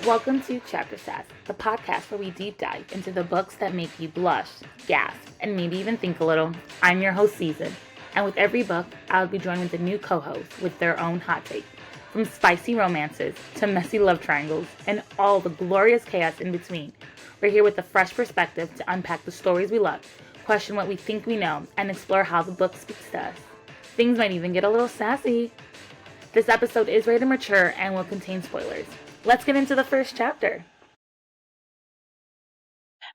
Welcome to Chapter Sass, the podcast where we deep dive into the books that make you blush, gasp, and maybe even think a little. I'm your host, Susanne, and with every book, I'll be joined with a new co-host with their own hot take. From spicy romances to messy love triangles and all the glorious chaos in between, we're here with a fresh perspective to unpack the stories we love, question what we think we know, and explore how the book speaks to us. Things might even get a little sassy. This episode is rated mature and will contain spoilers. Let's get into the first chapter.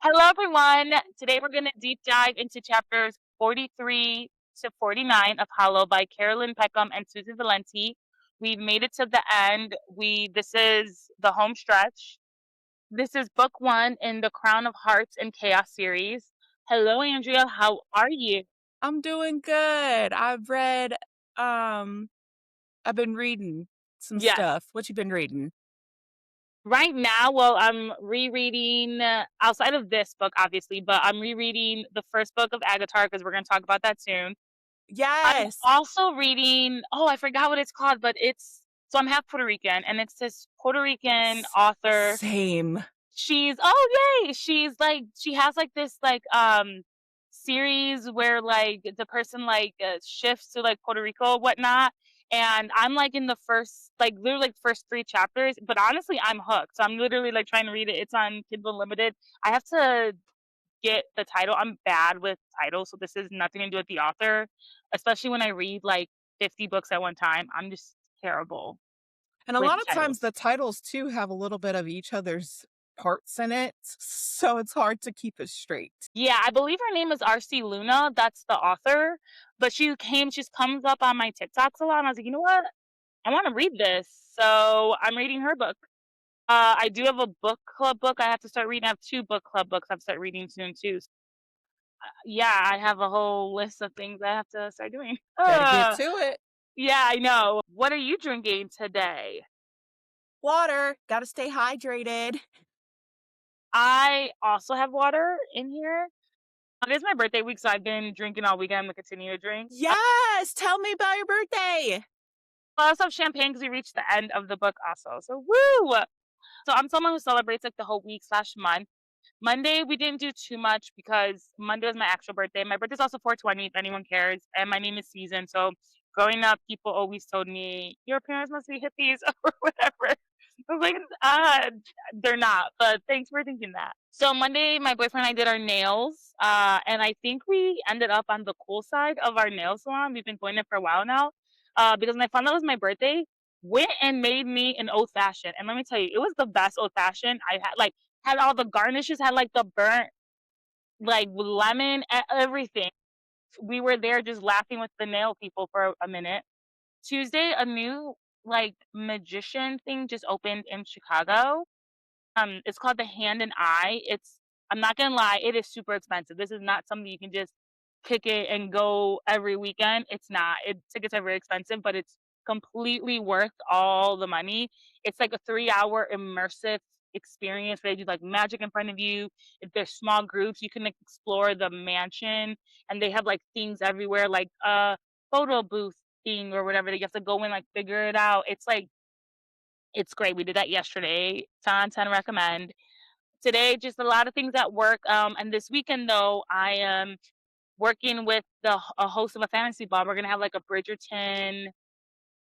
Hello, everyone. Today we're going to deep dive into chapters 43 to 49 of Hollow by Carolyn Peckham and Susan Valenti. We've made it to the end. This is the home stretch. This is book 1 in the Crown of Hearts and Chaos series. Hello, Andria. How are you? I'm doing good. I've been reading some stuff. What you been reading? Right now, well, I'm rereading, outside of this book, obviously, but I'm rereading the first book of Agatar because we're going to talk about that soon. I'm Yes. also reading, I forgot what it's called, but so I'm half Puerto Rican, and it's this Puerto Rican author. Same. She's like, she has like this, like, series where like the person like shifts to like Puerto Rico, whatnot. And I'm like in the first, like literally like first 3 chapters, but honestly, I'm hooked. So I'm literally like trying to read it. It's on Kindle Unlimited. I have to get the title. I'm bad with titles, so this is nothing to do with the author, especially when I read like 50 books at one time. I'm just terrible And a with lot of times titles. the titles too have a little bit of each other's parts in it, so it's hard to keep it straight. Yeah, I believe her name is RC Luna. That's the author. But she comes up on my TikToks a lot. And I was like, you know what? I want to read this. So I'm reading her book. I do have a book club book I have to start reading. I have 2 book club books I have to start reading soon too. Yeah, I have a whole list of things I have to start doing. Better get to it. Yeah, I know. What are you drinking today? Water. Gotta stay hydrated. I also have water in here. It is my birthday week, so I've been drinking all weekend. I'm going to continue to drink. Yes. Tell me about your birthday. I also have champagne because we reached the end of the book also. So woo! So I'm someone who celebrates like the whole week/month. Monday we didn't do too much because Monday was my actual birthday. My birthday's also 420 if anyone cares. And my name is Susan. So growing up, people always told me, your parents must be hippies or whatever. I was like, they're not, but thanks for thinking that. So Monday, my boyfriend and I did our nails, and I think we ended up on the cool side of our nail salon. We've been going there for a while now, because when I found out it was my birthday, went and made me an old fashioned. And let me tell you, it was the best old fashioned I had. Like, had all the garnishes, had like the burnt, like lemon, everything. We were there just laughing with the nail people for a minute. Tuesday, a new like magician thing just opened in Chicago. It's called the Hand and Eye. I'm not gonna lie, it is super expensive. This is not something you can just kick it and go every weekend. It's not. Tickets are very expensive, but it's completely worth all the money. It's like a 3-hour immersive experience where they do like magic in front of you. If there's small groups, you can like, explore the mansion, and they have like things everywhere, like a photo booth thing or whatever. That you have to go in like figure it out. It's great. We did that yesterday. 10 on 10 recommend. Today, just a lot of things at work. And this weekend, though, I am working with a host of a fantasy ball. We're gonna have like a Bridgerton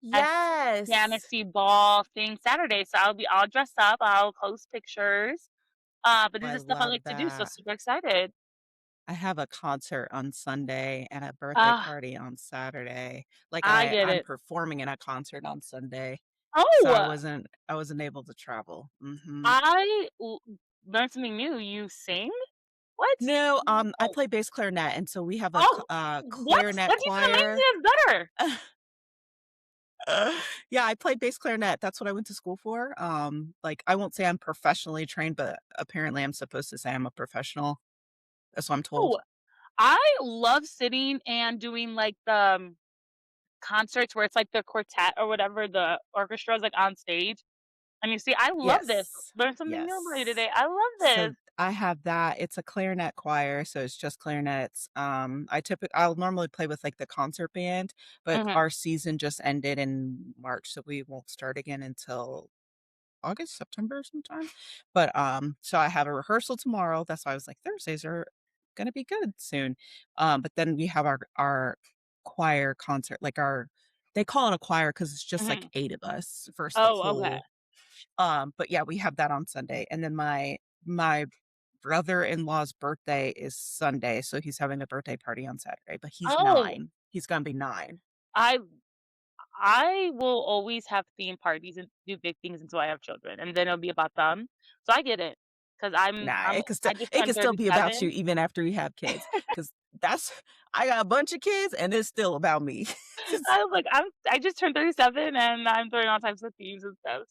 Yes. fantasy ball thing Saturday. So I'll be all dressed up. I'll post pictures. But this I is stuff I love like to do. So that. super excited. I have a concert on Sunday and a birthday Uh, party on Saturday. Like I get I'm it. performing in a concert on Sunday. So I Oh, wasn't able to travel. I learned something new. You sing? What? No, I Oh, play bass clarinet, and so we have a oh, what? clarinet What even makes choir. it better? Yeah, I play bass clarinet. That's what I went to school for. Like I won't say I'm professionally trained, but apparently I'm supposed to say I'm a professional. That's what I'm told. Oh, I love sitting and doing like the concerts where it's like the quartet or whatever, the orchestra is like on stage. And you see, I love this. Yes. Learn something new about you Yes. today. I love So this. I have that. It's a clarinet choir, so it's just clarinets. I'll normally play with, like, the concert band, but Mhm, our season just ended in March, so we won't start again until August, September sometime. But, so I have a rehearsal tomorrow. That's why I was like, Thursdays are gonna be good soon. But then we have our choir concert, like our they call it a choir because it's just like mhm. 8 of us versus the Oh, okay. whole but yeah, we have that on Sunday. And then my brother-in-law's birthday is Sunday, so he's having a birthday party on Saturday, but he's Oh, 9. He's gonna be 9. I I will always have theme parties and do big things until I have children, and then it'll be about them. So I get it, because Nah, I just it turned can still be about you 37. even after you have kids, because that's I got a bunch of kids and it's still about me. Just I was like, I just turned 37 and I'm throwing all types of themes and stuff.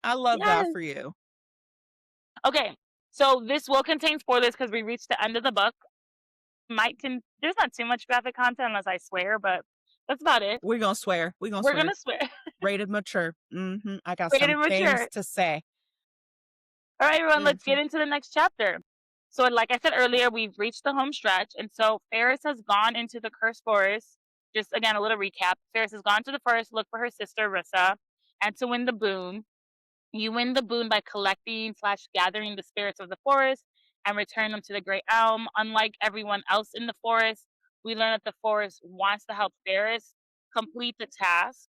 I love that Yes. for you. Okay, so this will contain spoilers because we reached the end of the book. Might can There's not too much graphic content unless I swear, but that's about it. We're gonna swear. We're gonna We're swear. gonna swear. Rated mature. I got Rated some things mature. to say. All right, everyone, let's get Mhm. into the next chapter. So, like I said earlier, we've reached the home stretch, and so Ferris has gone into the cursed forest. Just again, a little recap. Ferris has gone to the forest to look for her sister Rissa, and to win the boon. You win the boon by collecting slash gathering the spirits of the forest and return them to the Great Elm. Unlike everyone else in the forest, we learn that the forest wants to help Ferris complete the task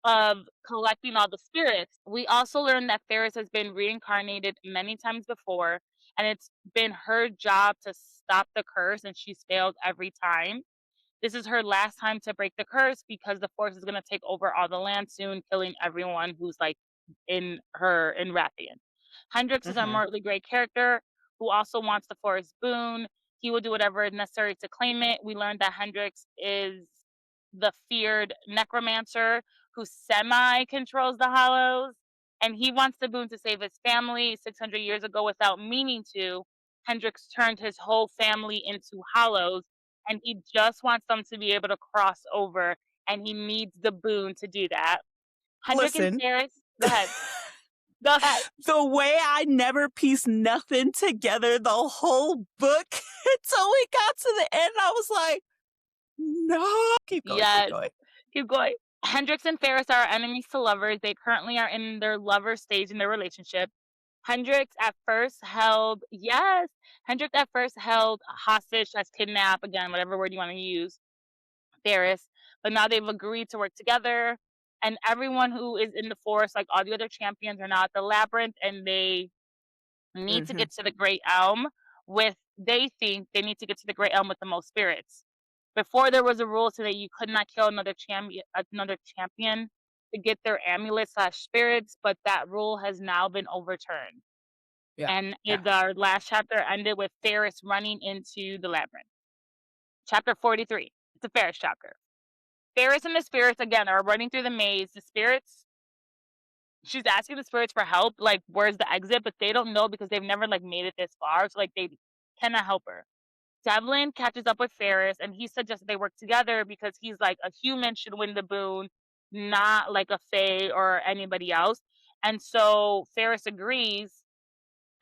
of collecting all the spirits. We also learned that Ferris has been reincarnated many times before, and it's been her job to stop the curse, and she's failed every time. This is her last time to break the curse because the force is going to take over all the land soon, killing everyone who's like in Rathian. Hendrix is a Mhm. mortally great character who also wants the forest boon. He will do whatever is necessary to claim it. We learned that Hendrix is the feared necromancer who semi controls the hollows, and he wants the boon to save his family. 600 years ago, without meaning to, Hendrix turned his whole family into hollows, and he just wants them to be able to cross over, and he needs the boon to do that. Hendrik and Listen. Ferris, go ahead. Go ahead. The way I never pieced nothing together the whole book until we got to the end, I was like, "No." Keep going, keep Yes. going. Keep going. Hendrix and Ferris are enemies to lovers. They currently are in their lover stage in their relationship. Hendrix at first held hostage as kidnap, again, whatever word you want to use, Ferris, but now they've agreed to work together. And everyone who is in the forest, like all the other champions, are now at the labyrinth, and they need to Mhm. get to the Great Elm with they think they need to get to the Great Elm with the most spirits. Before there was a rule so that you could not kill another champion to get their amulet slash spirits, but that rule has now been overturned. Yeah, And yeah. our last chapter ended with Ferris running into the labyrinth. Chapter 43. It's a Ferris chapter. Ferris and the spirits again are running through the maze. The spirits She's asking the spirits for help, like, where's the exit, but they don't know because they've never, like, made it this far, so, like, they cannot help her. Devlin catches up with Ferris, and he suggests they work together because he's like, a human should win the boon, not like a fae or anybody else. And so Ferris agrees,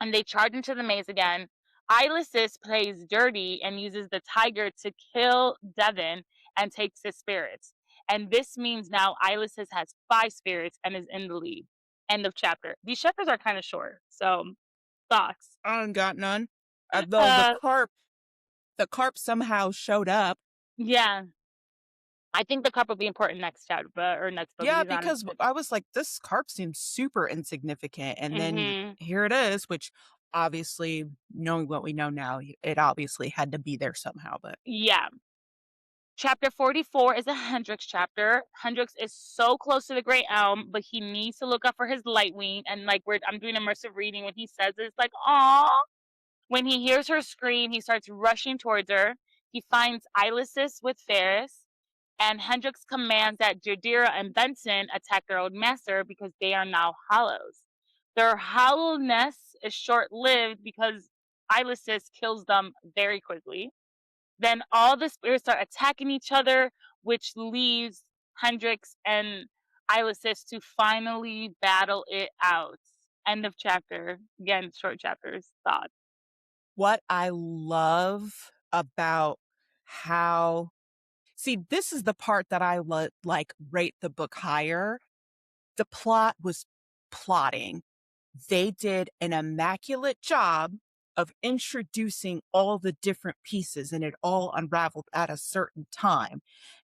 and they charge into the maze again. Ilisis plays dirty and uses the tiger to kill Devin and takes his spirits. And this means now Ilisis has 5 spirits and is in the lead. End of chapter. These chapters are kind of short, so thoughts. I don't got none. Though Uh, the carp somehow showed up. yeah, I think the cup will be important next chapter, or next book. To Yeah, be honest. because I was like, "This carp seems super insignificant," and then Mhm. here it is, which obviously, knowing what we know now, it obviously had to be there somehow, but Yeah. Chapter 44 is a Hendrix chapter. Hendrix is so close to the Great Elm, but he needs to look up for his Lightwing. And like I'm doing immersive reading, when he says it, it's like, "Aw." When he hears her scream, he starts rushing towards her. He finds Ilisis with Ferris, and Hendrix commands that Jadira and Benson attack their old master because they are now hollows. Their hollowness is short lived because Ilisis kills them very quickly. Then all the spirits start attacking each other, which leaves Hendrix and Ilisis to finally battle it out. End of chapter. Again, short chapters. Thoughts. what I love about how see, this is the part that I like, rate the book higher. The plot was plotting. They did an immaculate job of introducing all the different pieces, and it all unraveled at a certain time.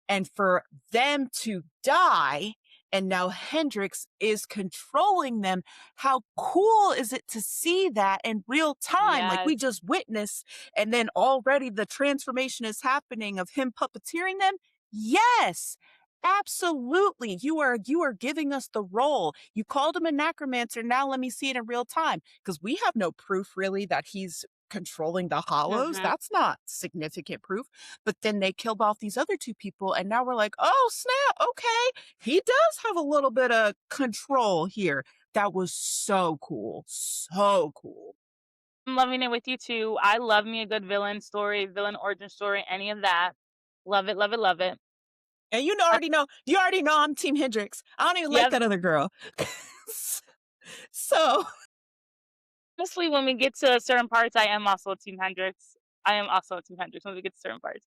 And for them to die, and now Hendrix is controlling them, how cool is it to see that in real time? Like we Yes. just witnessed, and then already the transformation is happening of him puppeteering them. Yes, absolutely. You are giving us the role. You called him a necromancer. Now let me see it in real time. Because we have no proof really that he's controlling the hollows. Mhm. That's not significant proof. But then they killed off these other two people, and now we're like, oh snap, okay. He does have a little bit of control here. That was so cool. So cool. I'm loving it with you too. I love me a good villain story, villain origin story, any of that. Love it, love it, love it. And Uh, you already know I'm Team Hendrix. I don't even like Yep. that other girl. So Honestly, when we get to certain parts, I am also a Team Hendrix. I am also a Team Hendrix when we get to certain parts.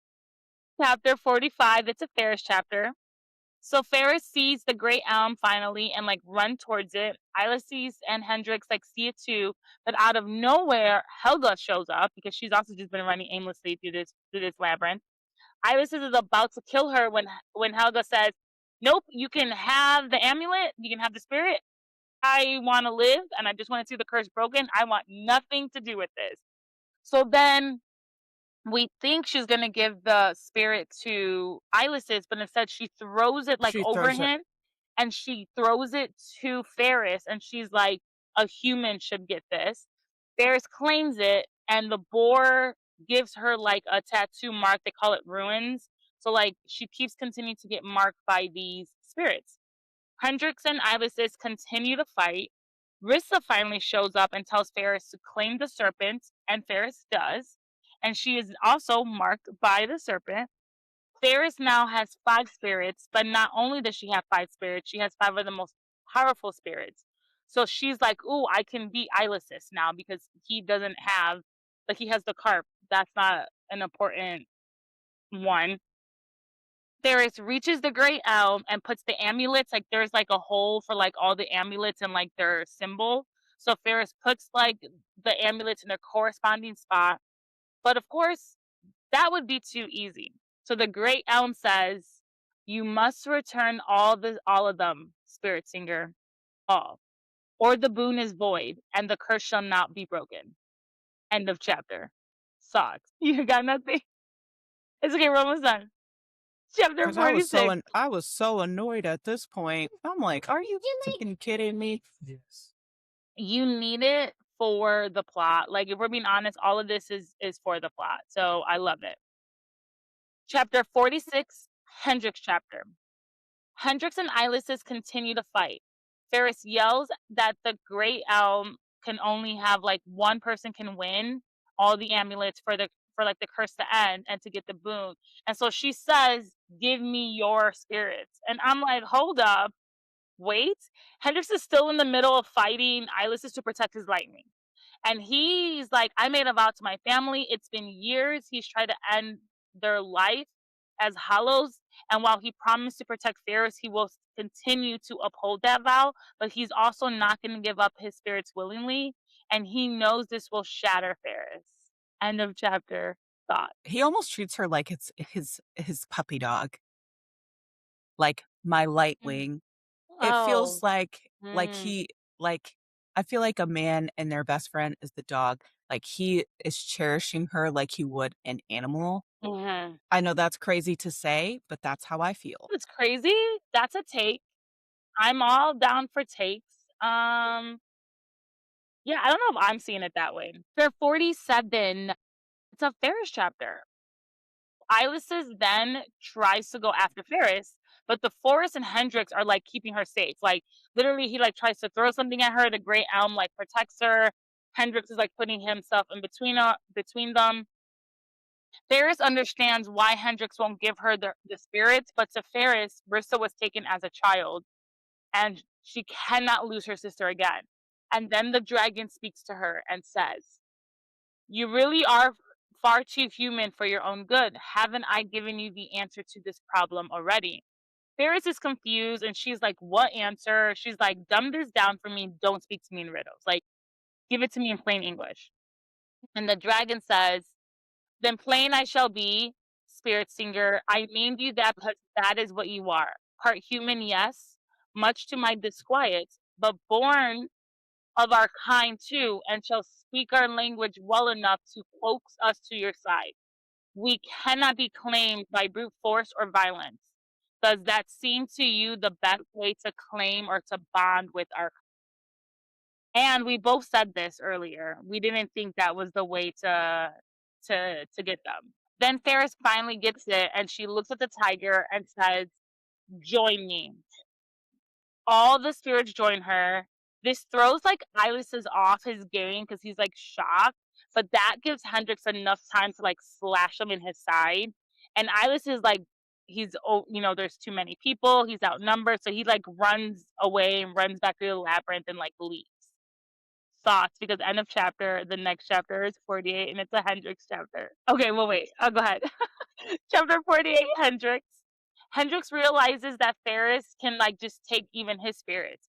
Chapter 45, it's a Ferris chapter. So Ferris sees the great elm finally and like run towards it. Ulysses and Hendrix like see it too, but out of nowhere, Helga shows up because she's also just been running aimlessly through this labyrinth. Ulysses is about to kill her when Helga says, "Nope, you can have the amulet, you can have the spirit. I want to live, and I just want to see the curse broken. I want nothing to do with this." So then we think she's gonna give the spirit to Ulysses, but instead she throws it like she over throws it. him and she throws it to Ferris and she's like, a human should get this. Ferris claims it and the boar gives her like a tattoo mark. They call it ruins. So like she keeps continuing to get marked by these spirits. Hendrix and Ulysses continue to fight. Rissa finally shows up and tells Ferris to claim the serpent, and Ferris does. And she is also marked by the serpent. Ferris now has five spirits, but not only does she have five spirits, she has five of the most powerful spirits. So she's like, "Ooh, I can beat Ulysses now because he doesn't have, like, he has the carp. That's not an important one." Ferris reaches the great elm and puts the amulets, like there's like a hole for like all the amulets and like their symbol. So Ferris puts like the amulets in their corresponding spot. But of course, that would be too easy. So the great elm says, "You must return all of them, Spirit Singer, all, or the boon is void, and the curse shall not be broken." End of chapter. Sucks. You got nothing. It's okay, we're almost done. Chapter Because 46. I was so annoyed at this point. I'm like, are you freaking kidding me? Yes. You need it for the plot. Like if we're being honest, all of this is for the plot. So I love it. Chapter 46, Hendrix chapter. Hendrix and Ulysses continue to fight. Ferris yells that the great elm can only have like one person can win all the amulets for like the curse to end and to get the boon. And so she says, "Give me your spirits." And I'm like, "Hold up. Wait." Hendrix is still in the middle of fighting Ulysses to protect his lightning. And he's like, "I made a vow to my family. It's been years. He's tried to end their life as hollows. And while he promised to protect Ferris, he will continue to uphold that vow. But he's also not going to give up his spirits willingly. And he knows this will shatter Ferris." End of chapter. Thought. He almost treats her like it's his puppy dog, like my Mm. Lightwing. It feels Oh. like Mm. he like I feel like a man and their best friend is the dog. Like he is cherishing her like he would an animal. Mhm. I know that's crazy to say, but that's how I feel. It's crazy. That's a take. I'm all down for takes. Yeah, I don't know if I'm seeing it that way. For 47, it's a Ferris chapter. Ulysses then tries to go after Ferris, but the Forest and Hendrix are like keeping her safe. Like literally, he like tries to throw something at her. The Great Elm like protects her. Hendrix is like putting himself in between them. Ferris understands why Hendrix won't give her the spirits, but to Ferris, Bristol was taken as a child, and she cannot lose her sister again. And then the dragon speaks to her and says, You really are far too human for your own good. Haven't I given you the answer to this problem already? Ferris is confused and she's like, what answer? She's like, dumb this down for me. Don't speak to me in riddles. Like, give it to me in plain English. And the dragon says, then plain I shall be, spirit singer. I named you that because that is what you are. Part human, yes, much to my disquiet, but born of our kind too, and shall speak our language well enough to coax us to your side. We cannot be claimed by brute force or violence. Does that seem to you the best way to claim or to bond with our? And we both said this earlier. We didn't think that was the way to get them. Then Ferris finally gets it, and she looks at the tiger and says, "Join me." All the spirits join her. This throws like Eyeless off his game because he's like shocked, but that gives Hendrix enough time to like slash him in his side. And Eyeless is like, he's, oh, there's too many people, he's outnumbered, so he like runs away and runs back through the labyrinth and like leaves. Thoughts, because end of chapter, the next chapter is 48 and it's a Hendrix chapter. Okay, well, wait, I'll go ahead. Chapter 48, Hendrix. Hendrix realizes that Ferris can like just take even his spirits.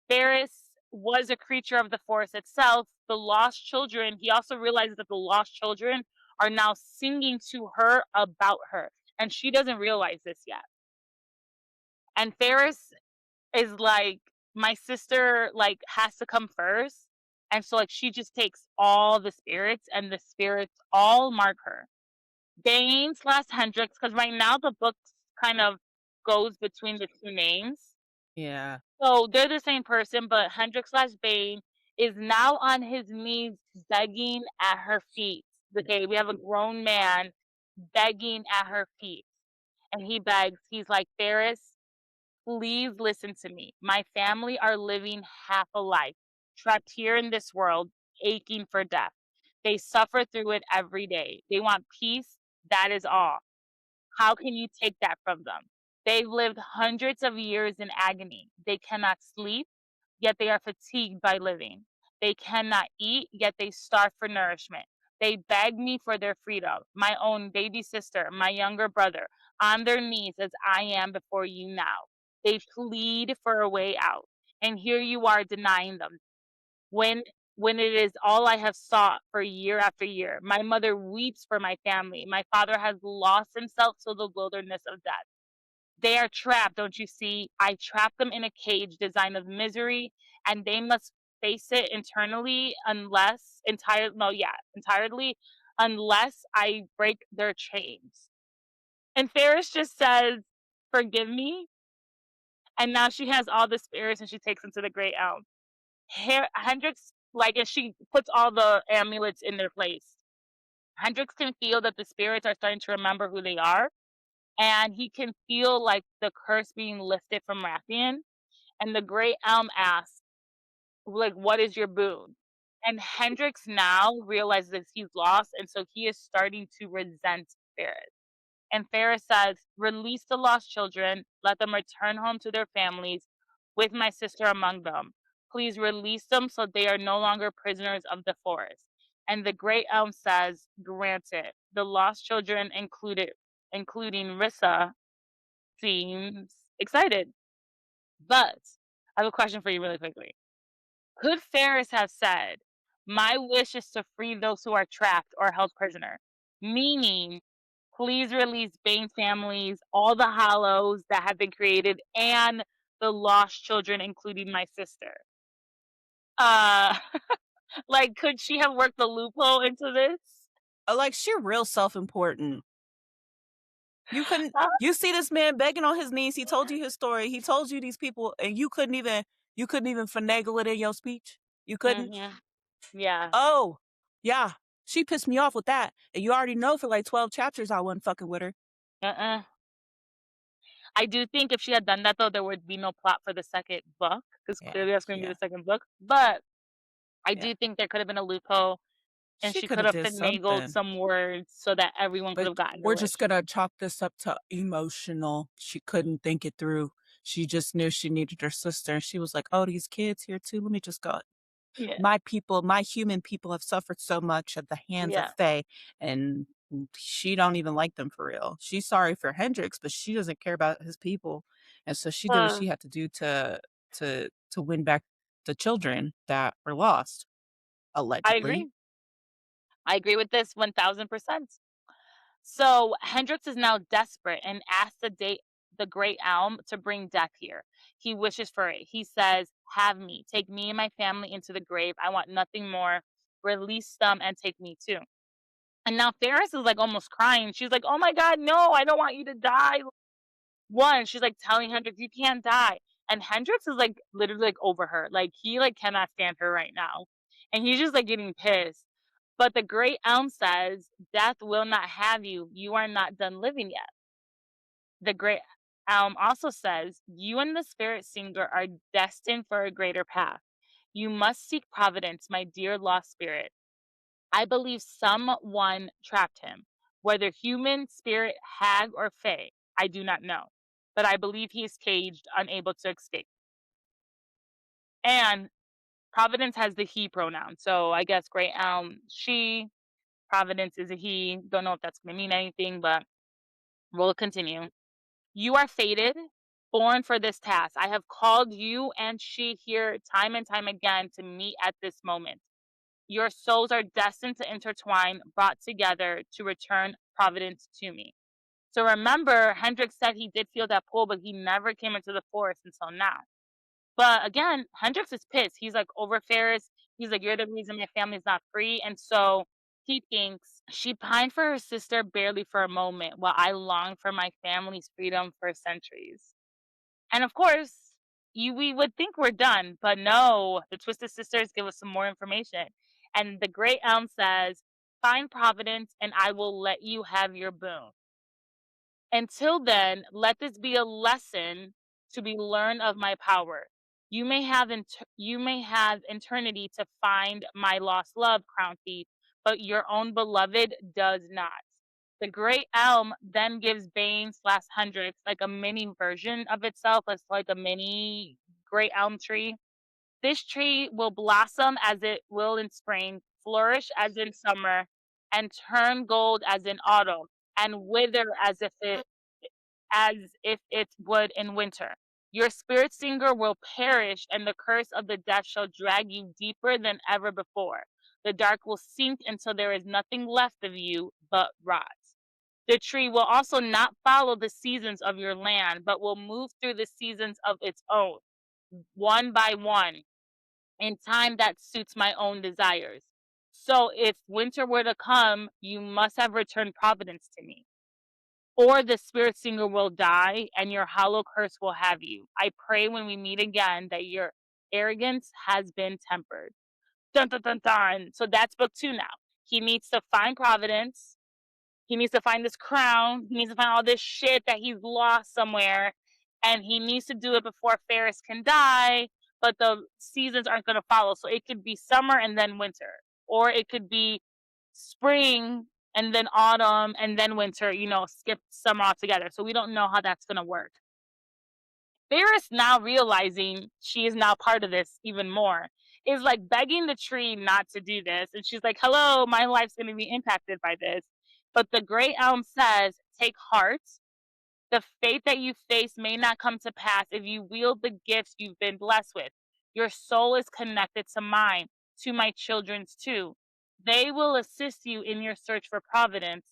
Ferris was a creature of the forest itself. The lost children, he also realizes that the lost children are now singing to her about her. And she doesn't realize this yet. And Ferris is like, my sister like has to come first. And so like she just takes all the spirits and the spirits all mark her. Bane slash Hendrix, because right now the book kind of goes between the two names. Yeah. So they're the same person, but Hendrix slash Bane is now on his knees begging at her feet. Okay, we have a grown man begging at her feet. And he begs, he's like, Ferris, please listen to me. My family are living half a life, trapped here in this world, aching for death. They suffer through it every day. They want peace. That is all. How can you take that from them? They've lived hundreds of years in agony. They cannot sleep, yet they are fatigued by living. They cannot eat, yet they starve for nourishment. They beg me for their freedom, my own baby sister, my younger brother, on their knees as I am before you now. They plead for a way out, and here you are denying them. When when it is all I have sought for year after year. My mother weeps for my family. My father has lost himself to the wilderness of death. They are trapped, don't you see? I trap them in a cage designed of misery, and they must face it internally unless entirely unless I break their chains. And Ferris just says, forgive me. And now she has all the spirits and she takes them to the great elm. Hendrix, like, and she puts all the amulets in their place. Hendrix can feel that the spirits are starting to remember who they are, and he can feel like the curse being lifted from Rathian. And the great elm asks, like, what is your boon? And Hendrix now realizes he's lost, and so he is starting to resent Ferris. And Ferris says, release the lost children, let them return home to their families, with my sister among them. Please release them so they are no longer prisoners of the forest. And the great elm says, granted. The lost children including Rissa, seems excited. But I have a question for you really quickly. Could Ferris have said, my wish is to free those who are trapped or held prisoner? Meaning, please release Bane families, all the hollows that have been created, and the lost children, including my sister. Uh, like, could she have worked the loophole into this? Like, she real self-important. You couldn't. Uh, You see this man begging on his knees. He told you his story. He told you these people, and you couldn't even. You couldn't even finagle it in your speech. You couldn't. Yeah. Oh, yeah. She pissed me off with that, and you already know for like 12 chapters I wasn't fucking with her. Uh-uh. I do think if she had done that, though, there would be no plot for the second book, because Yeah, clearly that's going to be yeah, the second book. But I yeah. do think there could have been a loophole, and She she could could have have did finagled something, some words so that everyone could but have gotten their we're wish. just gonna chalk this up to emotional. She couldn't think it through. She just knew she needed her sister, and she was like, "Oh, these kids here too. Let me just go." Yeah. my people, my human people have suffered so much at the hands of Yeah. Faye, and she don't even like them for real. She's sorry for Hendrix, but she doesn't care about his people, and so she did what Uh, she had to do to win back the children that were lost, I allegedly. agree. I agree with this 1000%. So Hendrix is now desperate and asks the great elm to bring death here. He wishes for it. He says, "Have me. Take me and my family into the grave. I want nothing more. Release them and take me too." And now Ferris is like almost crying. She's like, "Oh my God, no, I don't want you to die." One, she's like telling Hendrix, "You can't die." And Hendrix is like literally like over her. Like he like cannot stand her right now. And he's just like getting pissed. But the great elm says, "Death will not have you. You are not done living yet." The great elm also says, "You and the spirit singer are destined for a greater path. You must seek providence, my dear lost spirit. I believe someone trapped him. Whether human, spirit, hag, or fae, I do not know. But I believe he is caged, unable to escape." And Providence has the he pronoun. So I guess Great Elm, she, Providence is a he. Don't know if that's going to mean anything, but we'll continue. "You are fated, born for this task. I have called you and she here time and time again to meet at this moment. Your souls are destined to intertwine, brought together to return Providence to me." So remember, Hendrix said he did feel that pull, but he never came into the forest until now. But again, Hendrix is pissed. He's like over Ferris. He's like, "You're the reason my family's not free." And so he thinks, "She pined for her sister barely for a moment, while I longed for my family's freedom for centuries." And of course, we would think we're done, but no, the Twisted Sisters give us some more information. And the Great Elm says, "Find Providence, and I will let you have your boon. Until then, let this be a lesson to be learned of my power. You may have eternity to find my lost love, Crown Thief, but your own beloved does not." The great elm then gives Bane slash Hendrix like a mini version of itself. It's like a mini great elm tree. "This tree will blossom as it will in spring, flourish as in summer, and turn gold as in autumn, and wither as if it would in winter. Your spirit singer will perish, and the curse of the death shall drag you deeper than ever before. The dark will sink until there is nothing left of you but rot. The tree will also not follow the seasons of your land, but will move through the seasons of its own, one by one, in time that suits my own desires. So if winter were to come, you must have returned Providence to me, or the spirit singer will die and your hollow curse will have you. I pray when we meet again that your arrogance has been tempered." Dun dun dun dun. So that's book two now. He needs to find Providence. He needs to find this crown. He needs to find all this shit that he's lost somewhere. And he needs to do it before Ferris can die. But the seasons aren't going to follow. So it could be summer and then winter. Or it could be spring and then autumn and then winter, skip summer altogether. So we don't know how that's going to work. Ferris, now realizing she is now part of this even more, is like begging the tree not to do this. And she's like, "Hello, my life's going to be impacted by this." But the great elm says, "Take heart. The fate that you face may not come to pass if you wield the gifts you've been blessed with. Your soul is connected to mine, to my children's too. They will assist you in your search for providence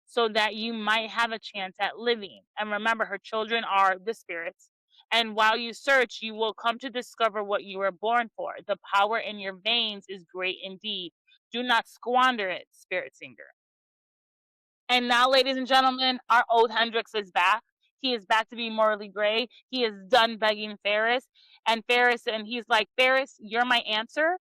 so that you might have a chance at living." And remember, her children are the spirits. "And while you search, you will come to discover what you were born for. The power in your veins is great indeed. Do not squander it, spirit singer." And now, ladies and gentlemen, our old Hendrix is back. He is back to be morally gray. He is done begging Ferris. And he's like, "Ferris, you're my answer.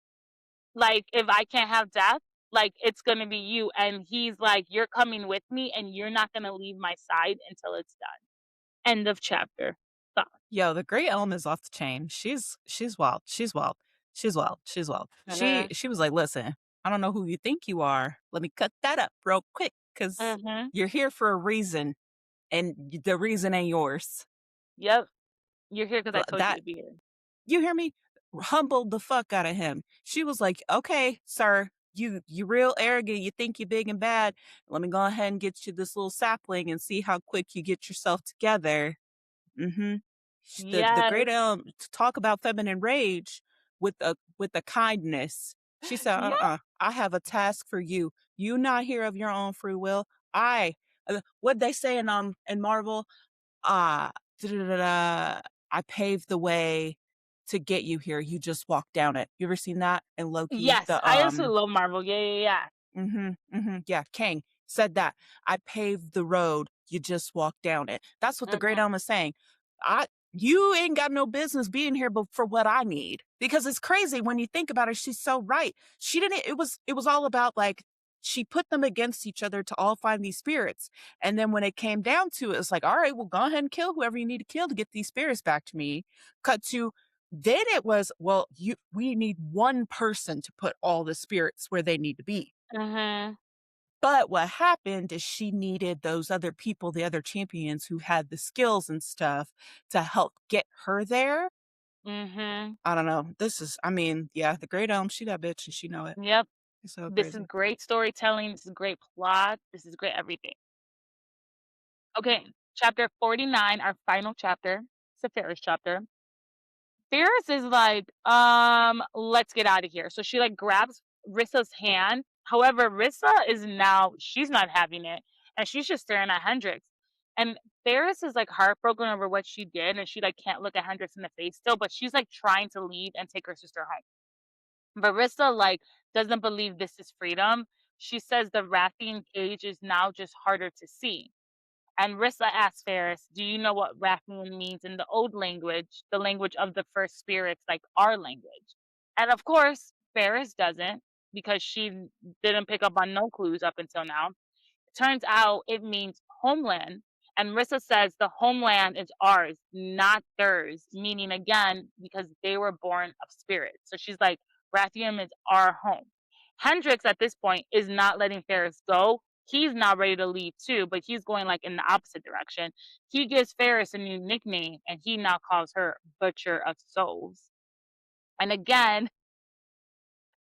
Like, if I can't have death, like, it's going to be you." And he's like, "You're coming with me and you're not going to leave my side until it's done." End of chapter. Thought. Yo, the Great Elm is off the chain. She's wild. She's wild. She's wild. She's wild. Mm-hmm. She was like, "Listen, I don't know who you think you are. Let me cut that up real quick, because Mm-hmm. you're here for a reason, and the reason ain't yours." Yep. You're here because I told you That to be here. you hear me? humbled the fuck out of him. She was like, "Okay, sir, you real arrogant. You think you're big and bad. Let me go ahead and get you this little sapling and see how quick you get yourself together." Mm-hmm. The Yes. great to talk about feminine rage with a kindness. She said, Yeah. I have a task for you. You not here of your own free will. I what they say in Marvel, ah, da-da-da-da, I paved the way to get you here. You just walk down it. You ever seen that in Loki? Yes, I absolutely love Marvel. Yeah, yeah, yeah. Yeah, Kang said that. I paved the road. You just walk down it. That's what the great Mhm, elm is saying. You ain't got no business being here, but for what I need. Because it's crazy when you think about it, she's so right. She didn't, it was all about like, she put them against each other to all find these spirits. And then when it came down to it, it's like, all right, well, go ahead and kill whoever you need to kill to get these spirits back to me. Cut to, then it was, well, we need one person to put all the spirits where they need to be. mhm, But what happened is she needed those other people, the other champions who had the skills and stuff to help get her there. mhm. I don't know. I mean, yeah, the Great Elm, she that bitch and she know it. Yep. It's so This is crazy. great storytelling. This is great plot. This is great everything. Okay, chapter 49, our final chapter. It's the Ferris chapter. Ferris is like, let's get out of here. So she like grabs Rissa's hand. However, Rissa is now she's not having it, and she's just staring at Hendrix. And Ferris is like heartbroken over what she did, and she like can't look at Hendrix in the face still, but she's like trying to leave and take her sister home. But Rissa like doesn't believe this is freedom. She says the Rathian cage is now just harder to see. And Rissa asks Ferris, "Do you know what Rathian means in the old language, the language of the first spirits, like our language?" And of course, Ferris doesn't because she didn't pick up on no clues up until now. Turns out it means homeland. And Rissa says the homeland is ours, not theirs, meaning again, because they were born of spirit. So she's like, Rathium is our home. Hendrix at this point is not letting Ferris go. He's now ready to leave too, but he's going like in the opposite direction. He gives Ferris a new nickname and he now calls her Butcher of Souls. And again,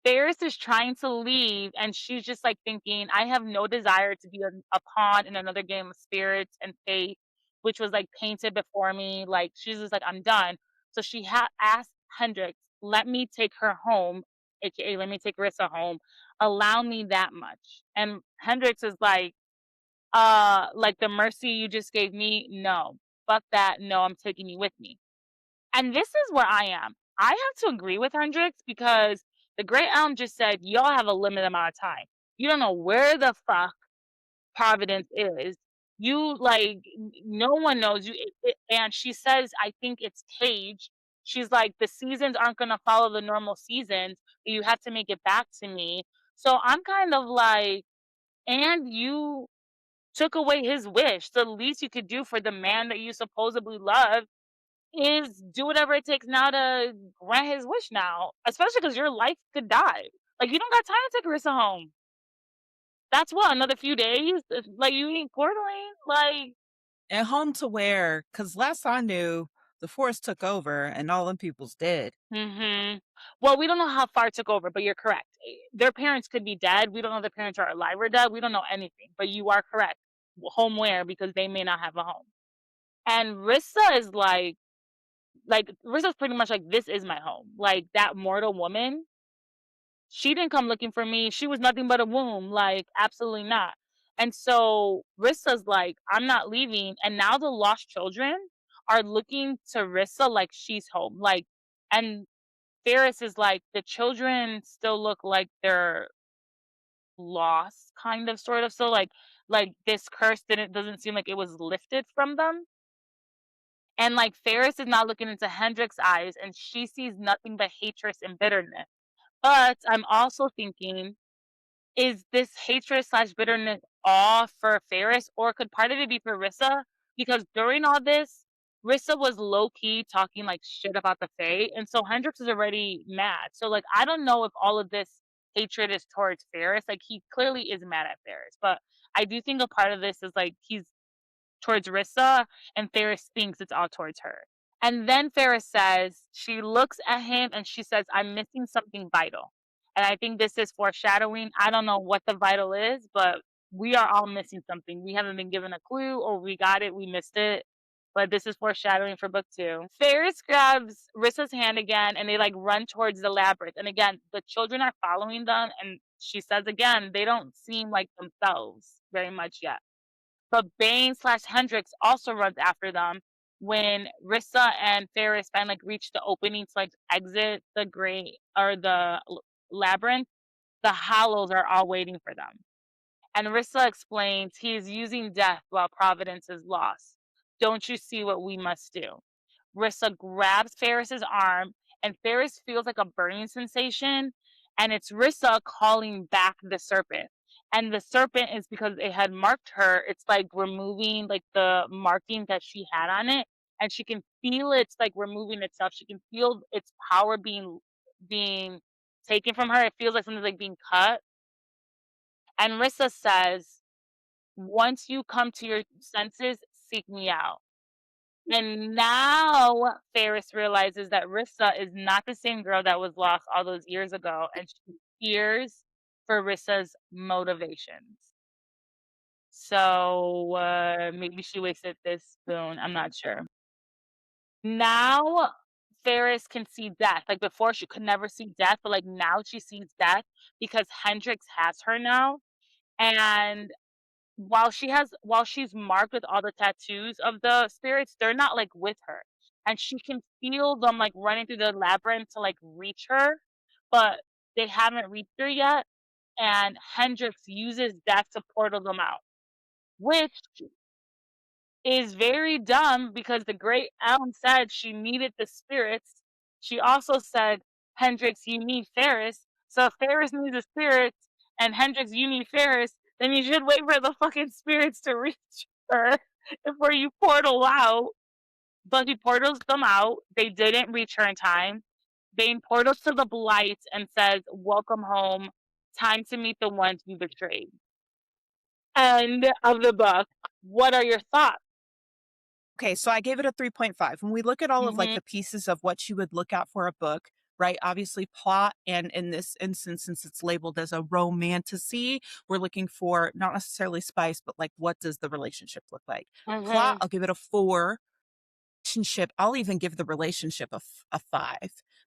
Ferris is trying to leave, and she's just like thinking, I have no desire to be a pawn in another game of spirits and fate, which was like painted before me. Like, she's just like, I'm done. So she asked Hendrix, let me take her home, aka, let me take Rissa home. Allow me that much. And Hendrix is like the mercy you just gave me, no. Fuck that. No, I'm taking you with me. And this is where I am. I have to agree with Hendrix because the Great Elm just said, y'all have a limited amount of time. You don't know where the fuck Providence is. You like, no one knows you. And she says, I think it's Cage. She's like, the seasons aren't going to follow the normal seasons. You have to make it back to me. So I'm kind of like, and you took away his wish. The least you could do for the man that you supposedly love is do whatever it takes now to grant his wish now, especially because your life could die. Like, you don't got time to take Carissa home. That's what, another few days? Like, you ain't quarterly? Like, And home to where? Because last I knew, the forest took over and all them people's dead. mm-hmm. Well, we don't know how far it took over, but you're correct. Their parents could be dead. We don't know if their parents are alive or dead. We don't know anything, but you are correct. Home where? Because they may not have a home. And Rissa is like Rissa's pretty much like, this is my home. Like, that mortal woman, she didn't come looking for me. She was nothing but a womb. Like, absolutely not. And so Rissa's like, I'm not leaving. And now the lost children are looking to Rissa like she's home. Like, and Ferris is like, the children still look like they're lost, kind of, sort of. So like this curse doesn't seem like it was lifted from them. And like Ferris is now looking into Hendrix's eyes and she sees nothing but hatred and bitterness. But I'm also thinking, is this hatred slash bitterness all for Ferris, or could part of it be for Rissa? Because during all this, Rissa was low key talking like shit about the Fae, and so Hendrix is already mad. So like, I don't know if all of this hatred is towards Ferris. Like, he clearly is mad at Ferris, but I do think a part of this is like he's towards Rissa, and Ferris thinks it's all towards her. And then Ferris says, she looks at him and she says, I'm missing something vital. And I think this is foreshadowing. I don't know what the vital is, but we are all missing something. We haven't been given a clue, or we got it, we missed it. But this is foreshadowing for book two. Ferris grabs Rissa's hand again and they like run towards the labyrinth. And again, the children are following them. And she says again, they don't seem like themselves very much yet. But Bane slash Hendrix also runs after them when Rissa and Ferris finally like reach the opening to like exit the great or the labyrinth. The Hollows are all waiting for them. And Rissa explains he is using death while Providence is lost. Don't you see what we must do? Rissa grabs Ferris's arm, and Ferris feels like a burning sensation, and it's Rissa calling back the serpent. And the serpent is because it had marked her. It's like removing like the marking that she had on it, and she can feel it's like removing itself. She can feel its power being taken from her. It feels like something's like being cut. And Rissa says, once you come to your senses, seek me out. And now Ferris realizes that Rissa is not the same girl that was lost all those years ago, and she fears for Rissa's motivations. So maybe she wasted this spoon. I'm not sure. Now Ferris can see death. Like before, she could never see death, but like now she sees death because Hendrix has her now. And while she's marked with all the tattoos of the spirits, they're not like with her. And she can feel them like running through the labyrinth to like reach her, but they haven't reached her yet. And Hendrix uses death to portal them out, which is very dumb because the great elm said she needed the spirits. She also said, Hendrix, you need Ferris. So if Ferris needs the spirits and Hendrix, you need Ferris, then you should wait for the fucking spirits to reach her before you portal out. But he portals them out. They didn't reach her in time. Bane portals to the Blight and says, welcome home. Time to meet the ones we betrayed. End of the book. What are your thoughts? Okay, so I gave it a 3.5. When we look at all of like Mm-hmm. the pieces of what you would look at for a book, right? Obviously plot, and in this instance, since it's labeled as a romantasy, we're looking for not necessarily spice, but like what does the relationship look like? Plot, Mm-hmm. I'll give it a 4. Relationship, I'll even give the relationship a 5.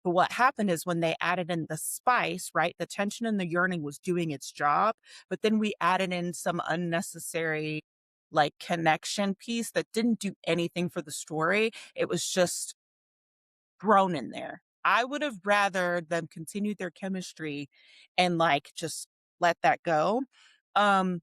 But what happened is when they added in the spice, right? The tension and the yearning was doing its job, but then we added in some unnecessary like connection piece that didn't do anything for the story. It was just thrown in there. I would have rather them continue their chemistry and like just let that go. Um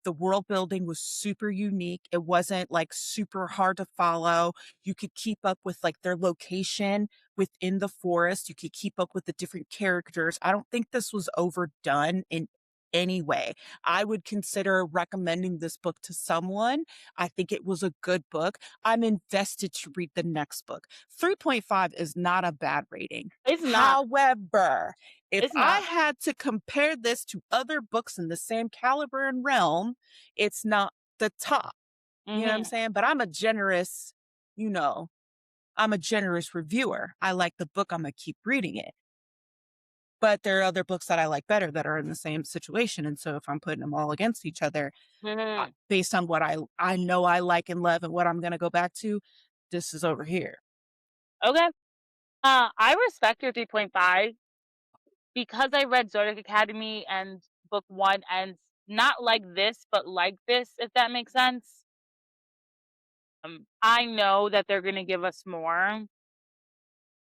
the world building was super unique. It wasn't like super hard to follow. You could keep up with like their location within the forest. You could keep up with the different characters. I don't think this was overdone in any way. I would consider recommending this book to someone. I think it was a good book. I'm invested to read the next book. 3.5 is not a bad rating. It's not. However, if It's I not. had to compare this to other books in the same caliber and realm, it's not the top. You know what I'm Mm-hmm. saying? But I'm a generous, you know, I'm a generous reviewer. I like the book, I'm going to keep reading it. But there are other books that I like better that are in the same situation. And so if I'm putting them all against each other, Mm-hmm. based on what I know I like and love and what I'm going to go back to, this is over here. Okay. I respect your 3.5 because I read Zodiac Academy and book one ends not like this, but like this, if that makes sense. I know that they're gonna give us more.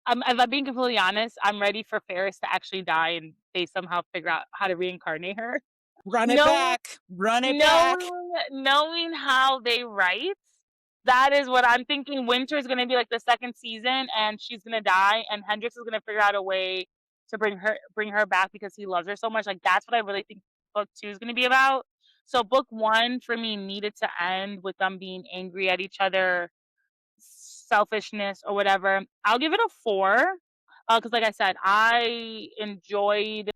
If I'm being completely honest, I'm ready for Ferris to actually die and they somehow figure out how to reincarnate her. Run it No, back. Run it back. knowing how they write, that is what I'm thinking. Winter is gonna be like the second season, and she's gonna die, and Hendrix is gonna figure out a way to bring her back because he loves her so much. Like that's what I really think book two is gonna be about. So book one for me needed to end with them being angry at each other, selfishness or whatever. I'll give it a 4 because, like I said, I enjoyed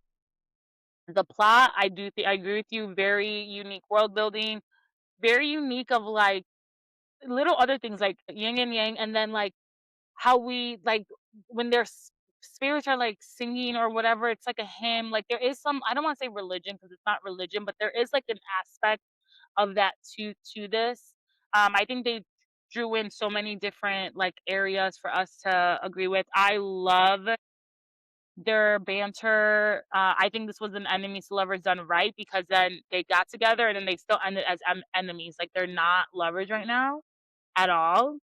the plot. I agree with you. Very unique world building. Very unique of like little other things like yin and yang, and then like how we like when their spirits are like singing or whatever, it's like a hymn. Like there is some, I don't want to say religion because it's not religion, but there is like an aspect of that to this. I think they drew in so many different like areas for us to agree with. I love their banter. I think this was an enemies to lovers done right because then they got together and then they still ended as enemies. Like they're not lovers right now at all.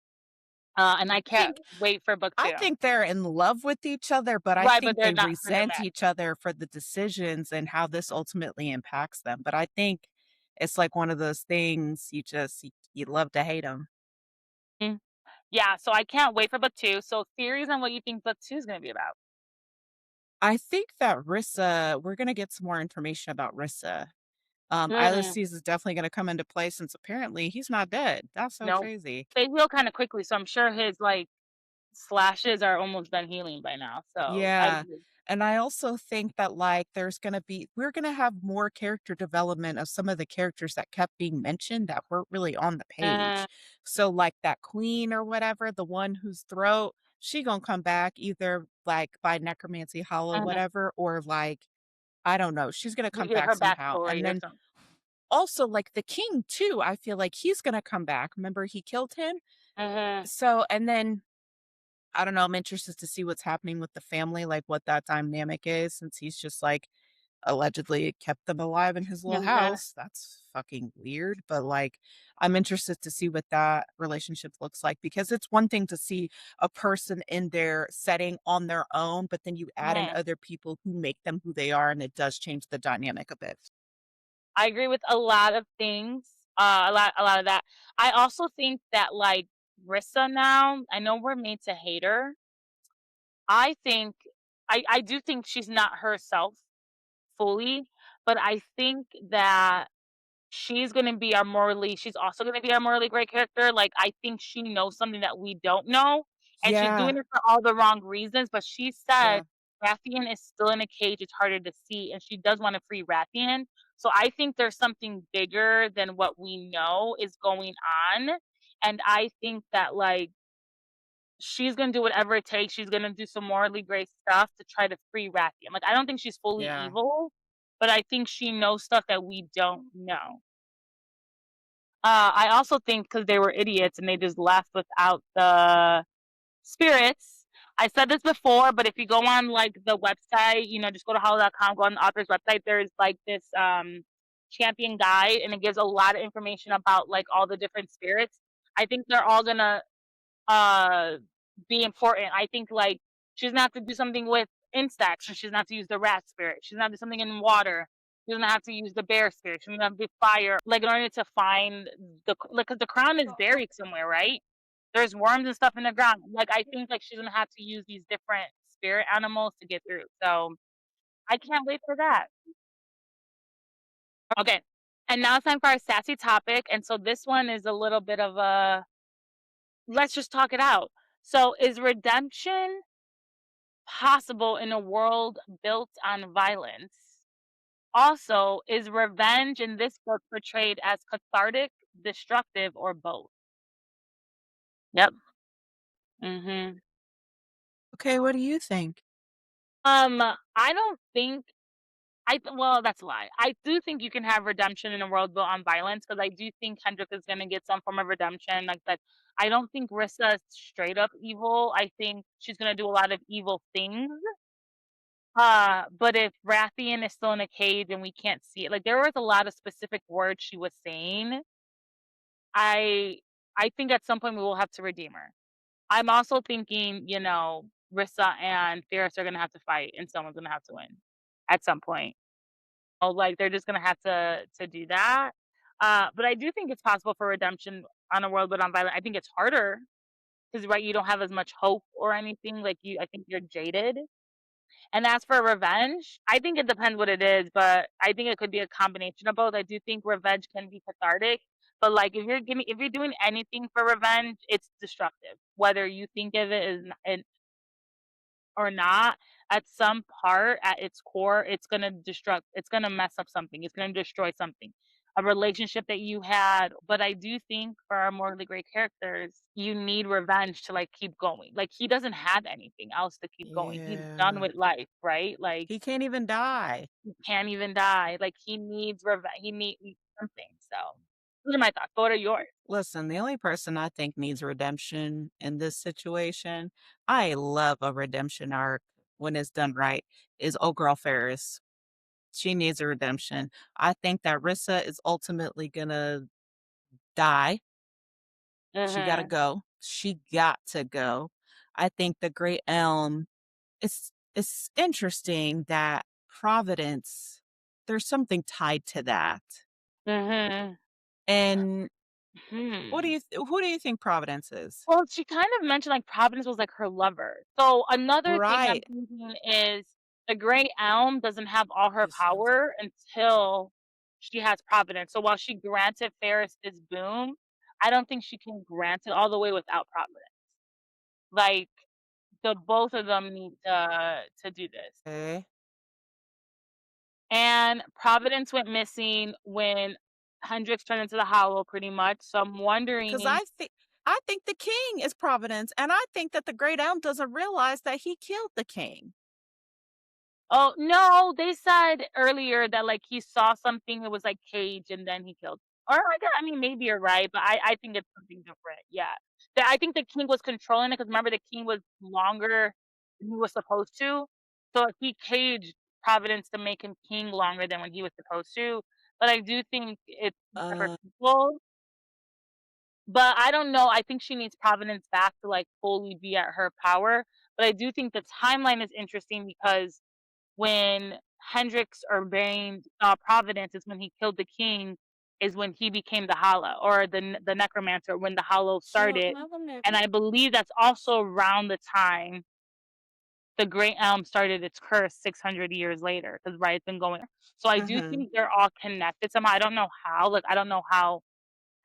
And I I can't think wait for book I 2. think they're in love with each other, but I Right, but think they're they not for the resent match. each other for the decisions and how this ultimately impacts them. But I think it's like one of those things you love to hate them. Mm. Yeah, so I can't wait for book 2. So theories on what you think book 2 is gonna be about. I think that Rissa we're gonna get some more information about Rissa. Mm, Ulysses is definitely gonna come into play since apparently he's not dead. That's so no. crazy. They heal kinda quickly, so I'm sure his, like, slashes are almost done healing by now, so I Yeah, agree. and I also think that, like, we're gonna have more character development of some of the characters that kept being mentioned that weren't really on the Uh, page. So, like, that queen or whatever, the one whose throat she gonna come back either, like, by necromancy hollow, uh, whatever, or, like, I don't know, she's gonna we come get back her somehow, backstory and or then something. also, like, the king too, I feel like he's gonna come back. Remember he killed him? Mhm, So and then I don't know, I'm interested to see what's happening with the family, like, what that dynamic is since he's just, like, allegedly kept them alive in his little mhm, house. That's fucking weird, but, like, I'm interested to see what that relationship looks like because it's one thing to see a person in their setting on their own, but then you add in mhm. other people who make them who they are, and it does change the dynamic a bit. I agree with a lot of things, a lot of that. I also think that, like, Rissa now, I know we're made to hate her. I think I do think she's not herself fully, but I think that she's also gonna be our morally great character. Like, I think she knows something that we don't know, and she's Yeah, doing it for all the wrong reasons, but she said yeah, Rathian is still in a cage, it's harder to see, and she does wanna free Rathian. So I think there's something bigger than what we know is going on, and I think that, like, she's gonna do whatever it takes, she's gonna do some morally great stuff to try to free Rathian. Like, I don't think she's fully yeah. evil, but I think she knows stuff that we don't know. I also think because they were idiots and they just left without the spirits. I said this before, but if you go on, like, the website, just go to hollow.com, go on the author's website, there's, like, this, champion guide, and it gives a lot of information about, like, all the different spirits. I think they're all gonna uh, be important. I think like she's gonna have to do something with insects, and she's gonna have to use the rat spirit. She's gonna have to do something in water. She's gonna have to use the bear spirit. She's gonna have to do fire, like in order to find like, cause the crown is buried somewhere, right? There's worms and stuff in the ground. Like I think like she's gonna have to use these different spirit animals to get through. So I can't wait for that. Okay, and now it's time for our sassy topic. And so this one is a little bit of a let's just talk it out. So is redemption possible in a world built on violence? Also, is revenge in this book portrayed as cathartic, destructive, or both? Yep. Mhm. Okay, what do you think? I don't think well, that's a lie. I do think you can have redemption in a world built on violence because I do think Kendrick is gonna get some form of redemption. Like that, I don't think Rissa is straight up evil. I think she's gonna do a lot of evil things. But if Rathian is still in a cage and we can't see it, like there was a lot of specific words she was saying. I I think at some point we will have to redeem her. I'm also thinking, Rissa and Ferris are gonna have to fight and someone's gonna have to win at some point. Oh, like they're just gonna have to do that. But I do think it's possible for redemption on a world but on violent. I think it's harder because right, you don't have as much hope or anything. Like I think you're jaded. And as for revenge, I think it depends what it is, but I think it could be a combination of both. I do think revenge can be cathartic, but like if you're doing anything for revenge, it's destructive. Whether you think of it as or not, at some part, at its core, it's gonna mess up something. It's gonna destroy something. a relationship that you had. But I do think for our morally great characters, you need revenge to like keep going. Like he doesn't have anything else to keep going. He's done Yeah. with life, right? Like He can't even die. he can't even die. Like he needs revenge. He needs something. So those are my thoughts. What are yours? Listen, the only person I think needs redemption in this situation, I love a redemption arc when it's done right, is old girl Ferris. She needs a redemption. I think that Rissa is ultimately gonna die. She gotta Mhm. go. She got to go. I think the Great Elm, it's interesting that Providence, there's something tied to that. Mhm. And Hmm. who do you think Providence is? Well, she kind of mentioned like Providence was like her lover. So another thing I'm Right. thinking is the Great Elm doesn't have all her It sounds like power until she has Providence. So while she granted Ferris this boon, I don't think she can grant it all the way without Providence. Like the both of them need to do this. okay. And Providence went missing when Hendrix turned into the Hollow, pretty much. So I'm 'Cause wondering. I think the king is Providence, and I think that the Great Elm doesn't realize that he killed the king. Oh, no, they said earlier that, like, he saw something that was, like, cage and then he killed or I mean, maybe you're right, but I think it's something different, yeah. I think the king was controlling it because remember the king was longer than he was supposed to, so he caged Providence to make him king longer than when he was supposed to, but I do think it's 2 separate Uh, people, but I don't know, I think she needs Providence back to, like, fully be at her power, but I do think the timeline is interesting because when Hendrix or Bane saw Providence is when he killed the king, is when he became the Hollow or the necromancer when the Hollow started, and I believe that's also around the time the Great Elm started its curse 600 years later, because right, it's been going so I do mhm. think they're all connected somehow, I don't know how, like, I don't know how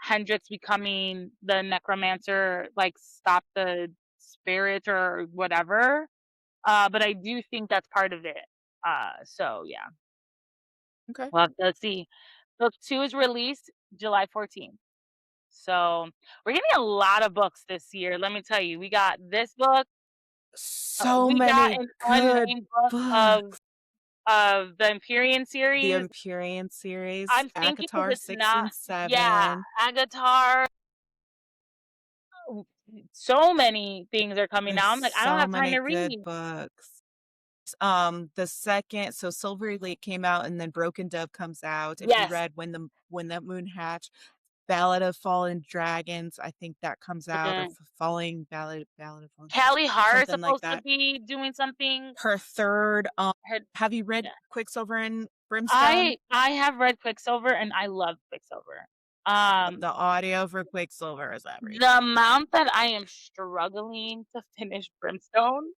Hendrix becoming the necromancer, like, stopped the spirit or whatever, but I do think that's part of it, so yeah. Okay. Well, let's see. Book 2 is released July 14th. So, we're getting a lot of books this year, let me tell you. We got this book, So we got many an good unnamed book books. of the Empyrean The series. Empyrean series, I'm thinking because ACOTAR it's 6 not and yeah, 7. Agatar, so many things are coming There's out. I'm like, I don't so have time many to good read. books. The second so Silvery Lake came out and then Broken Dove comes out. If you Yes. read When the Moon Hatched, Ballad of Fallen Dragons, I think that comes out, or Mhm. F Falling Ballad of Fallen Dragons, Callie Har is something like supposed to that. be doing something. Her 3rd, Her have you read yeah. Quicksilver and Brimstone? I have read Quicksilver and I love Quicksilver. Um, The audio for Quicksilver is the everything. amount that I am struggling to finish Brimstone,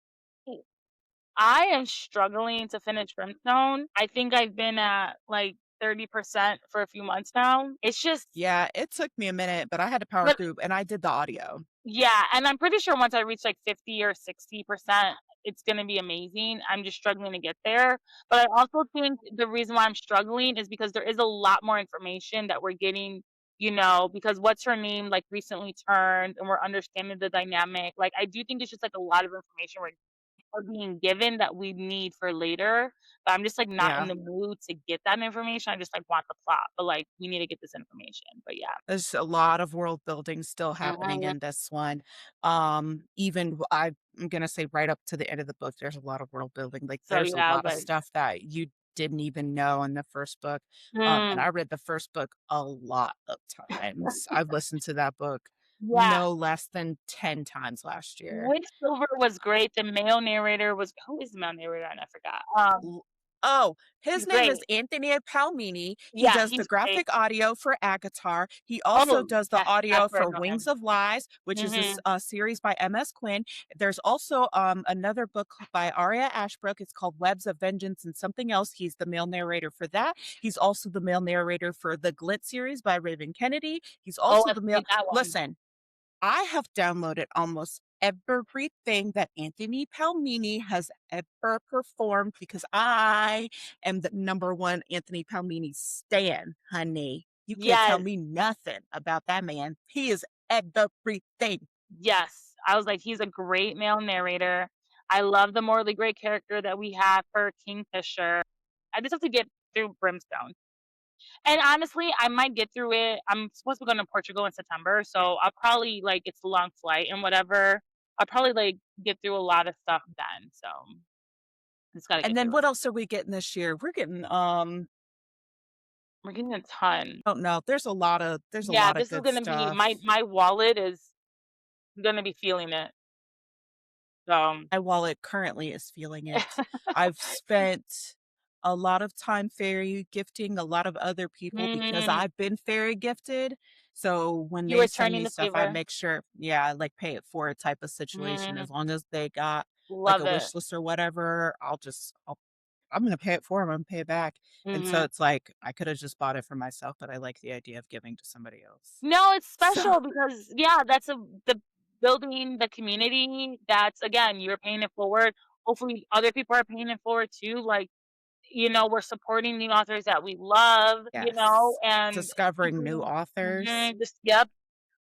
I am struggling to finish Brimstone. I think I've been at like 30% for a few months now. It's just Yeah, it took me a minute, but I had to power but through, and I did the audio. yeah, and I'm pretty sure once I reach like 50 or 60%, it's gonna be amazing. I'm just struggling to get there. But I also think the reason why I'm struggling is because there is a lot more information that we're getting, because what's her name like recently turned and we're understanding the dynamic. Like I do think it's just like a lot of information we're being given that we need for later. But I'm just like not in Yeah. the mood to get that information. I just like want the plot. But like we need to get this information. But yeah. There's a lot of world building still happening Mhm. in this one. Even I'm gonna say right up to the end of the book, there's a lot of world building. Like So there's a yeah, lot of but stuff that you didn't even know in the first book. And mm. I read the first book a lot of times. I've listened to that book Yeah, no less than 10 times last year. Silver was great, the male narrator was who is the male narrator? I forgot. L Oh, his He's name is great. Anthony Palmini. He Yeah, does the he's great. graphic audio for Agatar. He also Oh, does the yes, audio that's where I for know Wings him. of Lies, which is this, Mhm. series by MS Quinn. There's also, another book by Aria Ashbrook. It's called Webs of Vengeance and something else. He's the male narrator for that. He's also the male narrator for the Glit series by Raven Kennedy. He's Oh, also I've the male seen that one. listen, I have downloaded almost everything that Anthony Palmini has ever performed because I am the number one Anthony Palmini stan, honey. You can't tell Yes, me nothing about that man. He is everything. yes. I was like, he's a great male narrator. I love the morally great character that we have for Kingfisher. I just have to get through Brimstone. And honestly, I might get through it. I'm supposed to be going to Portugal in September, so I'll probably like it's a long flight and whatever. I'll probably like get through a lot of stuff then. So just gotta And get then through it. what else are we getting this year? We're getting We're getting a ton. oh no, there's a Yeah, lot of this is good gonna be stuff. my wallet is gonna be feeling it. So My wallet currently is feeling it. I've spent a lot of time fairy gifting a lot of other people because mhm. I've been fairy gifted. So when You they were send turning me the stuff, I favor. make sure, yeah, I like pay it forward type of situation. Mm, As long as they got like love a it. wish list or whatever, I'm gonna pay it for them. I'm gonna pay it back. And so Mhm. it's like I could have just bought it for myself, but I like the idea of giving to somebody else. No, it's So special because yeah, that's the building the community. That's again, you're paying it forward. Hopefully, other people are paying it forward too. Like we're supporting the authors that we love. yes, And discovering new people, authors. mhm, just yep.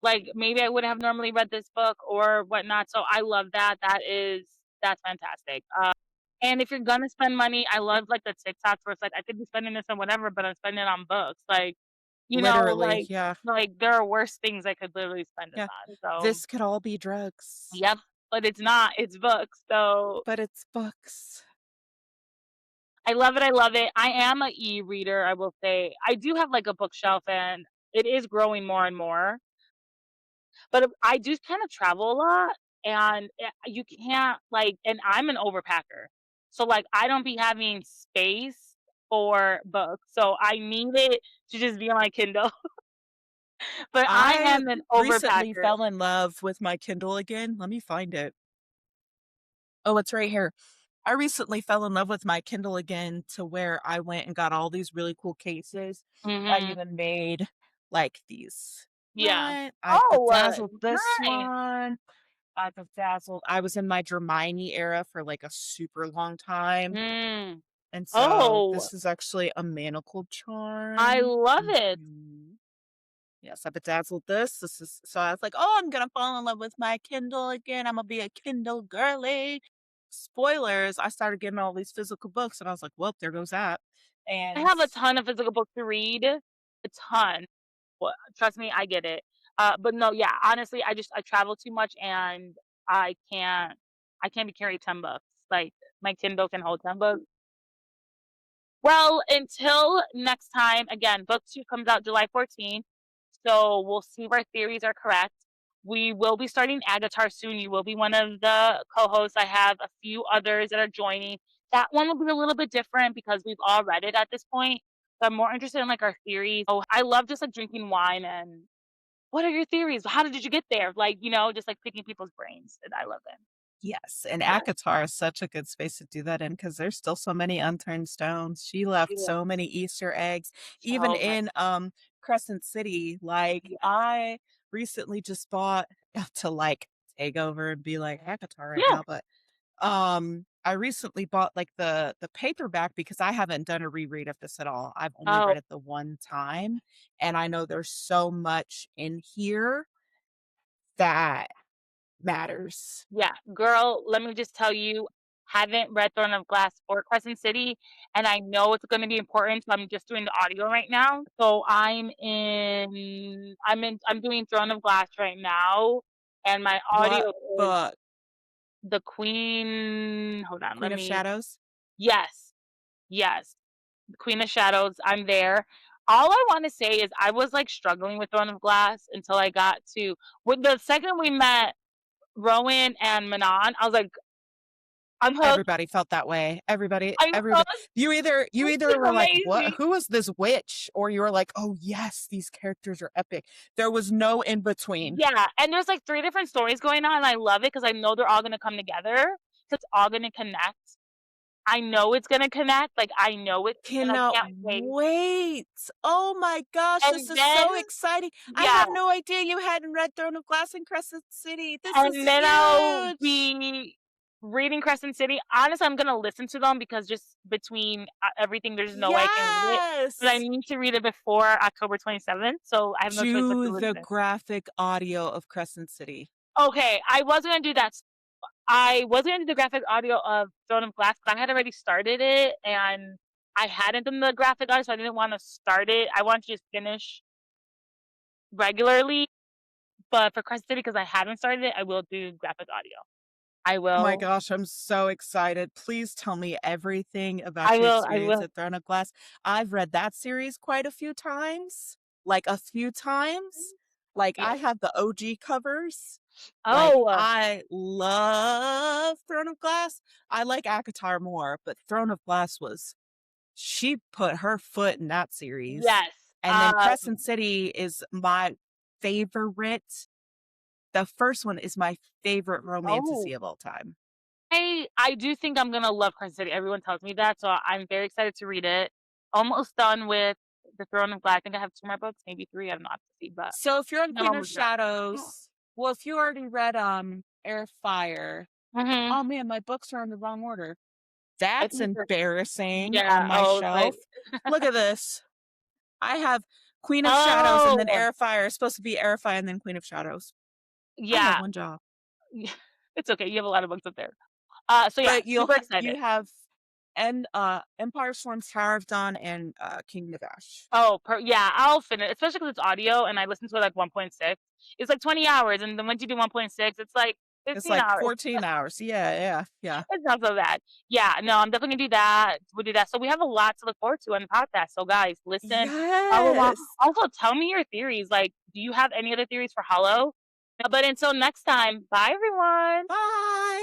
Like maybe I wouldn't have normally read this book or whatnot. So I love that. That's fantastic. And if you're gonna spend money, I love like the TikToks where it's like I could be spending this on whatever, but I'm spending it on books. Like Literally, yeah. like there are worse things I could literally spend this Yeah. on. So This could all be drugs, yep, but it's not. It's books. So but it's books. I love it. I love it. I am a e-reader. I will say I do have like a bookshelf, and it is growing more and more. But I do kind of travel a lot, and you can't like, and I'm an overpacker, so like I don't be having space for books, so I need it to just be on my Kindle. But I I am an recently overpacker. fell in love with my Kindle again. Let me find it. Oh, it's right here. I recently fell in love with my Kindle again to where I went and got all these really cool cases. I Mhm. even made like these. Yeah. I Oh, bedazzled this nice. one. I bedazzled. I was in my Hermione era for like a super long time. Mm. And so Oh, this is actually a manacled I charm. love it. Yes, I bedazzled this. This is so I was like, "Oh, I'm gonna fall in love with my Kindle again. I'm gonna be a Kindle girly." Spoilers, I started getting all these physical books and I was like, "Well, there goes that." I And have a ton of physical books to read, a ton. Well, trust me, I get it. But no, yeah, honestly, I travel too much and I can't I can't be carrying 10 books. Like my Kindle can hold 10 books. Well, until next time, again, book 2 comes out July 14th. So we'll see if our theories are correct. We will be starting Agatar soon. You will be one of the co-hosts. I have a few others that are joining. That one will be a little bit different because we've all read it at this point. So I'm more interested in like our theories. Oh, I love just like drinking wine and what are your theories? How did you get there? Like, just like picking people's brains. And I love it. yes, and Yeah. ACOTAR is such a good space to do that in because there's still so many unturned stones. She left Yeah. so many Easter eggs, even So in, Crescent City. Like, yes. I recently just bought not to, like, take over and be like ACOTAR right Yeah. now, but, I recently bought, like, the paperback because I haven't done a reread of this at all. I've only Oh, read it the one time, and I know there's so much in here that matters. yeah. Girl, let me just tell you, haven't read Throne of Glass or Crescent City, and I know it's gonna be important, so I'm just doing the audio right now. So I'm doing Throne of Glass right now, and my What audio is book? The Queen hold on, Queen let of me Shadows? yes, yes. The Queen of Shadows, I'm there. All I wanna say is I was, like, struggling with Throne of Glass until I got to when the second we met Rowan and Manon, I was like, "I'm hooked, Everybody felt that way. I'm Everybody hooked, this you either is were like, "What? amazing." Who is this witch?" Or you were like, "Oh, yes, these characters are epic." There was no in between. Yeah, and there's, like, 3 different stories going on, and I love it because I know they're all gonna come together, so it's all gonna connect. I know it's gonna connect, like, I know it, and I Cannot can't wait. wait. Oh my gosh, this And is then so exciting. I yeah, had no idea you hadn't read Throne of Glass in Crescent City. This is and then I'll huge. be reading Crescent City, honestly, I'm gonna listen to them because just between, everything, there's no way I can read it, but I Yes! need to read it before October 27th, so I have no choice but Do to the listen. graphic audio of Crescent City. Okay, I was gonna do that. I was gonna do the graphic audio of Throne of Glass, but I had already started it, and I hadn't done the graphic audio, so I didn't wanna start it. I wanted to just finish regularly, but for Crescent City, because I haven't started it, I will do graphic audio. I Oh my will gosh, I'm so excited. Please tell me everything I about your will I experience will. at Throne of Glass. I've read that series quite a few times, like a few times. Like I Yes. have the OG covers. Like Oh, I love Throne of Glass. I like ACOTAR more, but Throne of Glass was she put her foot in that series. yes. And then Crescent City is my favorite. The first one is my favorite Oh, romantasy of all time. I do think I'm gonna love Crescent City. Everyone tells me that, so I'm very excited to read it. Almost done with The Throne of Glass. I think I have 2 more books, maybe 3, I don't know, I have to see, but So if you're I on think I'm Queen of almost done. Shadows, well, if you already read Air of Fire, Mhm. oh man, my books are in the wrong order. I That's think embarrassing on yeah, my oh, it's like shelf. Look at this. I have Queen of Shadows and then oh, Air of Fire. It's supposed to be Air of Fire and then Queen of Shadows. I have yeah. one job. It's okay, you have a lot of books up there. So yeah, But super excited. you have and Empire Storms Tower of Dawn and King of Ash. Oh, yeah, I'll finish, especially because it's audio and I listen to it like 1.6. It's like 20 hours, and then once you do 1.6, it's like It's 15 like hours. 14 hours. Yeah, yeah, yeah. It's not so bad. Yeah, no, I'm definitely gonna do that. We'll do that. So we have a lot to look forward to on the podcast. So guys, listen, follow along. Yes. Also, tell me your theories. Like, do you have any other theories for Hollow? But until next time, bye everyone. Bye.